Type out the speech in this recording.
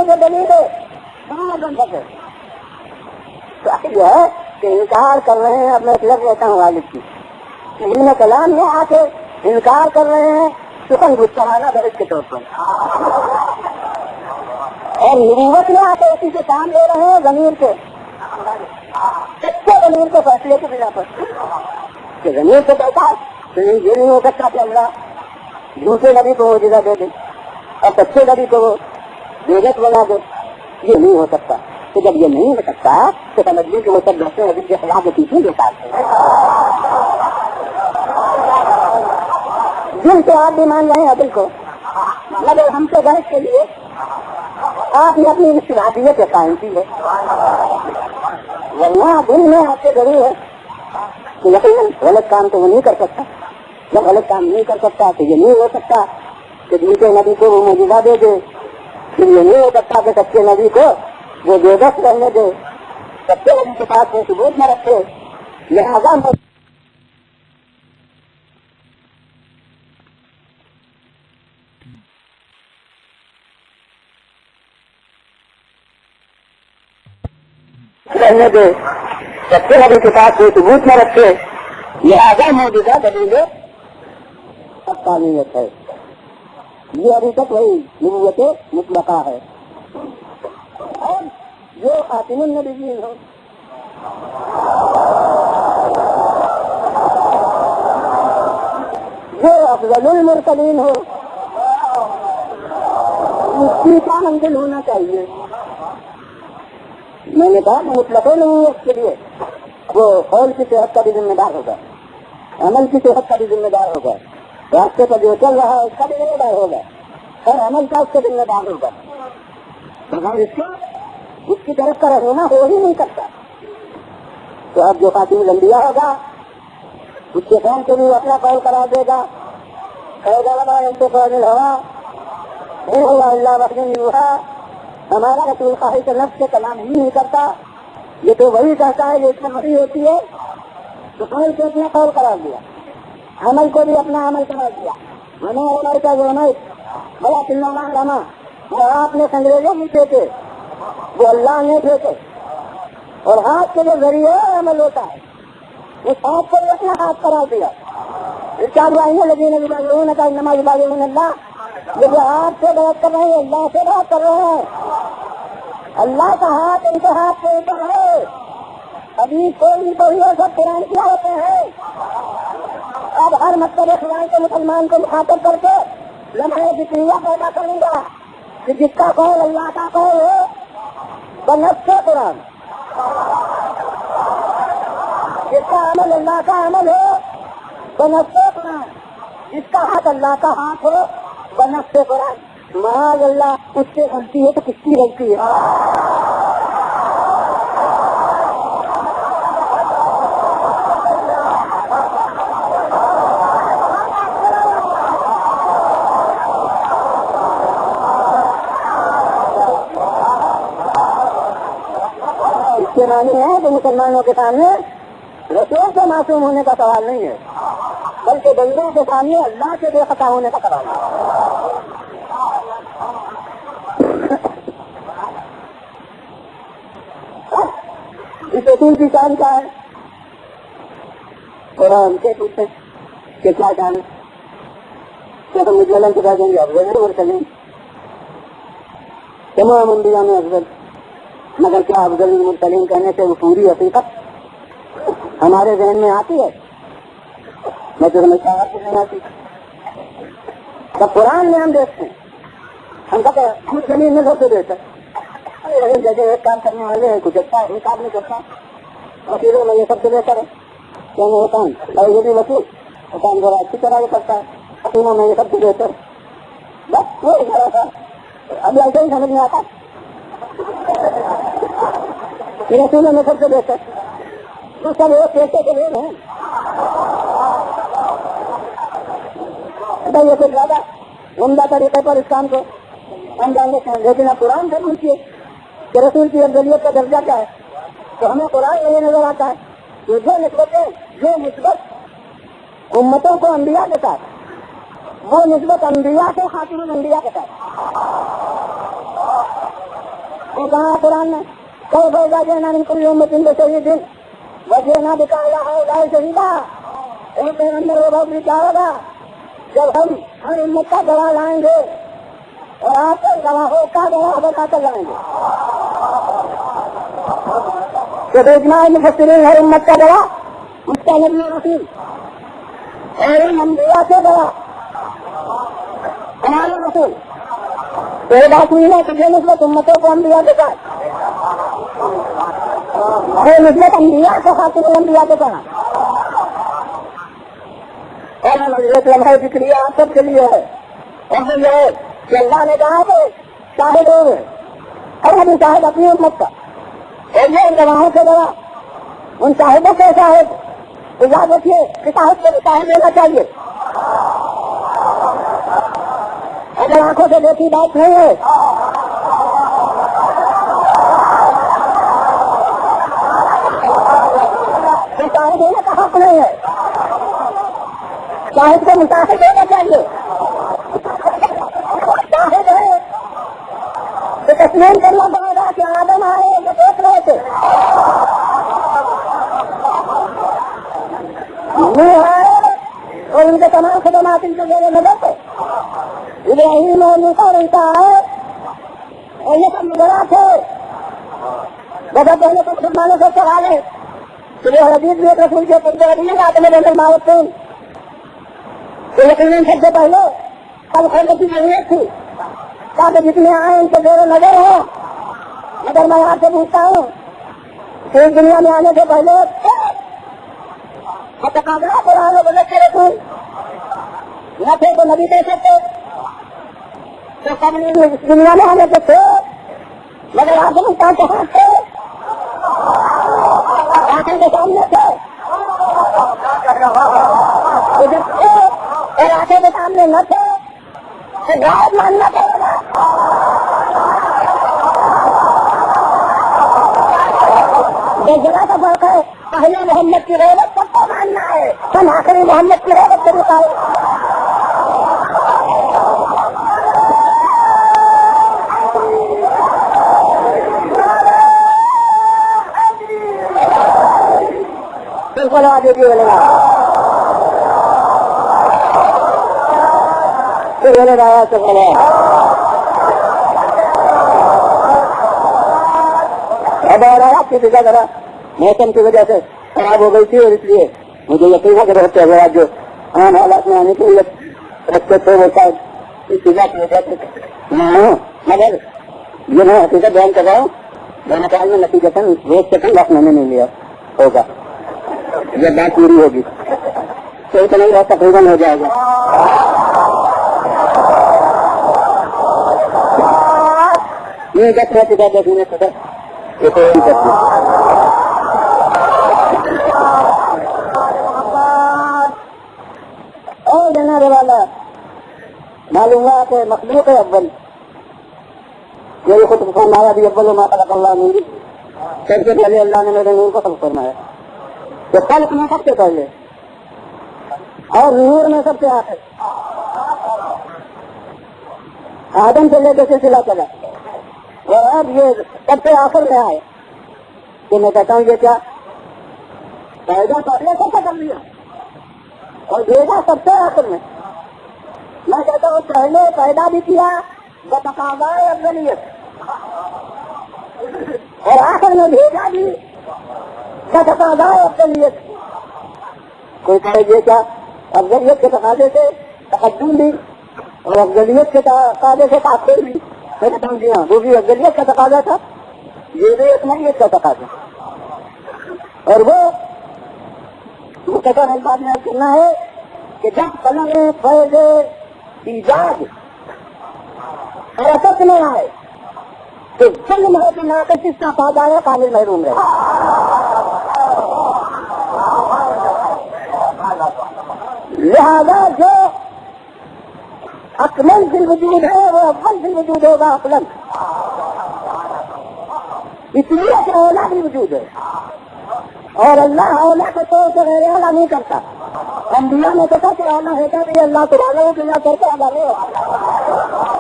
جو دلیل ہے وہاں بن سکے. تو اصل یہ ہے کہ انکار کر رہے ہیں. اب میں لگ لیتا ہوں والد کی علم کلام میں آ کے انکار کر رہے ہیں سخن گستاخانہ درج کے طور پر, اور نبوت میں آ کے اسی سے کام لے رہے ہیں ضمیر کے سچے ضمیر کے فیصلے کی بنا پر کہ ضمیر سے کہتا ہے تو یہ نہیں ہو سکتا کہ اللہ جھوٹے نبی کو وہ جگہ دے دے اور سچے نبی کو وہ بیگت بنا دے. یہ نہیں ہو سکتا. تو جب یہ نہیں ہو سکتا تو سمجھیے کہ وہ سب دوسرے نبی کے خلاف پیچھے دیتا ہے جن سے آپ بھی مان رہے ہیں عدل کو, مگر ہم سے بحث کے لیے آپ نے اپنی استعدادیت قائم کی ہے. ورنہ دل میں آپ سے ضرور ہے کہ یقیناً غلط کام تو وہ نہیں کر سکتا. جب غلط کام نہیں کر سکتا تو یہ نہیں ہو سکتا کہ جھوٹے نبی کو وہ معجزہ دے دے. پھر یہ نہیں ہو سکتا کہ سچے نبی کو وہ بے بس رہنے دے, سچے نبی کے پاس وہ ثبوت نہ رکھے. لہٰذا رہنے دے, سچے نبی کے پاس کوئی ثبوت نہ رکھے. لہٰذا معجزہ دلیل حقانیت ہے. یہ ابھی تک وہی نبوت مطلقہ ہے. اور جو خاتم النبیین ہو, جو افضل المرسلین ہو, اس کی کیا منزل ہونا چاہیے. میں نے کہا مطلق نبوت کے لیے وہ قول کی صحت کا بھی ذمہ دار ہوگا, عمل کی صحت کا بھی ذمہ دار ہوگا, راستے پر جو چل رہا ہے اس کا بھی ذمہ دار ہوگا, ہر عمل کا اس کا ذمہ دار ہوگا. اس کی طرف کا رہنا ہو ہی نہیں سکتا. تو اب جو خاتم الانبیاء ہوگا اس کے قوم کو بھی اپنا قول قرار دے گا. ہمارا رسول خواہش نفس سے کلام ہی نہیں کرتا, یہ تو وہی کہتا ہے جو اس میں وہی ہوتی ہے. تو قول کو اپنا قول قرار دیا, عمل کو بھی اپنا عمل قرار دیا. ہمیں عمل کا جو عمل بڑا تلنا رما وہ آپ نے انگریزوں نہیں پھینکے, وہ اللہ نے پھینکے. اور ہاتھ کے جو ذریعے عمل ہوتا ہے اس ہاتھ کو بھی اپنا ہاتھ قرار دیا. لگی نماز اللہ, یہ جو ہاتھ سے بات کر رہے ہیں اللہ سے بات کر رہے ہیں. اللہ کا ہاتھ ان کے ہاتھ کے اوپر ہے. ابھی کوئی کوئی سب قرآن کیا ہوتے ہیں. اب ہر مکتب خدا کے مسلمان کو مخاطب کر کے لمحے ذکریہ پیدا کروں گا کہ جس کا قول اللہ کا قول ہو بنفس قرآن, جس کا عمل اللہ کا عمل ہو بنفس قرآن, جس کا ہاتھ اللہ کا ہاتھ ہو بنفس قرآن. معاذ اللہ اس سے غلطی ہے تو کس کی غلطی ہے. اس کے معنی ہے کہ مسلمانوں کے سامنے رسول سے معصوم ہونے کا سوال نہیں ہے, بلکہ بندوں کے سامنے اللہ سے بے خطا ہونے کا سوال ہے. اس اصول کی شان کیا ہے؟ قرآن سے پوچھیں کہ کیا جانے, کیا ہم مجلن سے کہہ دیں گے افضل المرسلین, تمام انبیاء میں افضل, مگر کیا افضل المرسلین کہنے سے وہ پوری حقیقت ہمارے ذہن میں آتی ہے؟ میں تو ہمیں شاعر کو نہیں آتی. تب قرآن میں ہم دیکھتے ہیں, ہم کہتے ہیں خود زمین میں ہوتے دیتے جیسے ایک کام کرنے والے ہیں, کچھ اچھا ایک آدمی کرتا ہے, وکیلوں میں یہ سب سے بہتر ہے کیا وہ کام, اور یہ بھی وکیل وہ کام ذرا اچھی طرح سے کرتا ہے, حکوموں میں یہ سب سے بہتر. بس وہ ذرا سا اب ایسے ہی سمجھ میں آتا رسولوں میں سب سے بہتر. وہ سب ایک پیسے کے لوگ ہیں, یہ کچھ زیادہ عمدہ طریقے پر اس کام کو ہم جان لیتے ہیں. لیکن اب قرآن سے پوچھیے کہ رسول کی افضلیت کا درجہ کیا ہے, تو ہمیں قرآن میں یہ نظر آتا ہے کہ جو نسبت امتوں کو انبیاء کے ساتھ, وہ نسبت انبیاء سے خاتم الانبیاء کے ساتھ. کہا قرآن نے کوئی فائدہ دینا نہیں کوئی امت ان سے دن وجہ نہ دکھایا ہے لائے شہیدہ ایک پیغمبر وہ بہت کیا ہوگا جب ہم ہر امت کا گواہ لائیں گے اور آپ کے گواہوں کا گواہ بتا کر لائیں گے تو دیکھنا مفسرین ہر امت کا گواہ اس کا نبی رسول اور انبیاء سے گواہ ہمارے رسول تو یہ بات نہیں ہے کہ جو نسبت امتوں کو انبیاء کے ساتھ نسبت انبیاء کو خاتم الانبیاء کے ساتھ اور لمحہ فکری آپ سب کے لیے ہے اور یہ ہے کہ اللہ نے کہا کہ شاہد ہو گئے اور ہم شاہد اپنی امت کا اور یہ ان گواہوں سے گواہ ان شاہدوں کے شاہد یاد رکھیے کہ شاہد کو شاہد لینا چاہیے اگر آنکھوں سے دیکھی بات نہیں ہے تو شاہد ہونے کا حق نہیں ہے شاہد کو مشاہد دینا چاہیے شاہد ہے تو تسلیم کرنا پڑے گا کہ آدم آئے جو دیکھ رہے تھے اور ان کے تمام خدمات ان کے ذریعے نظر تھے ابراہیم اور موسیٰ اور عیسیٰ آئے اور یہ سب نظرات ہے جب پہلے کچھ مسلمانوں سے سوال ہے کہ وہ حدیث بھی ایک رسول کے پردے رکھنے کا آدمی نظر معاوت تھی تو یقیناً سب سے پہلے کل خیرت کی ضرورت تھی تاکہ جتنے آئے ان کے زیر نظر ہو مگر میں آپ سے پوچھتا ہوں کہ اس دنیا میں آنے سے پہلے تقاضا قرآن و بدت کے رسول نہ تھے تو نبی کہہ سکتے تو سب اس دنیا میں آنے کے تھے مگر آپ ہندوستان کے ہاتھ تھے آنکھوں کے سامنے تھے اور آنکھوں کے سامنے نہ تھے تو غائب ماننا پڑے گا ایک جگہ کا فرق ہے پہلے محمد کی غیرت سب کو ماننا ہے ہم آخری محمد کی غیرت سے نکالے بالکل آگے بھی بولے گا پھر بولے گا سے بولے اب آپ کی فکر ذرا موسم کی وجہ سے خراب ہو گئی تھی اور اس لیے مجھے یقین ہے کہ بہت سے حضرات جو عام حالات میں آنے کے لیے رکھتے تھے وہ شاید اس فضا کی وجہ سے مگر یہ میں حقیقت بیان کر رہا ہوں میرے خیال میں نتیجتاً روز سے کم وقت میں نے نہیں لیا ہوگا جب بات پوری ہوگی تو اتنا ہی تقریباً ہو جائے گا یہ جب میں پتا دیکھنے سے یہ کوئی کرتی اور جانے والا معلوم ہوا کہ مخلوق اول یہ خود فرمایا بھی اول ما خلق اللہ نور سب سے پہلے اللہ نے میرے نور کو خلق فرمایا تو خلق میں سب سے پہلے اور نور میں سب سے آخر آدم سے لے کے سلسلہ چلا اور اب یہ سب سے آخر میں آئے کہ میں کہتا ہوں یہ کیا پیدا پہلے سب سے کر لیا اور بھیجا سب سے آخر میں کہتا ہوں پہلے پیدا بھی کیا بتقاضائے افضلیت اور آخر میں بھیجا بھی بتقاضائے افضلیت کوئی کہے یہ کیا افضلیت کے تقاضے سے تقدم بھی اور افضلیت کے تقاضے سے تاخیر بھی میں کہتا ہوں جی ہاں وہ بھی افضلیت کا تقاضا تھا یہ بھی ایک نوعیت کا تقاضا اور وہ مقدر بات میں کرنا ہے کہ جب قلم فیض ایجاد حرکت میں آئے تو سب محبت نہ کر کس کا فائدہ ہے کامل محروم رہے لہذا جو اکمل فی الوجود ہے وہ اول فی الوجود ہوگا اکمل اس لیے کہ اولا بھی وجود ہے اور اللہ اولا کے طور سے غیر اولا نہیں کرتا انبیاء نے کہا کہ اولا ہے کہ اللہ تعالیٰ کو بنا کرتے اللہ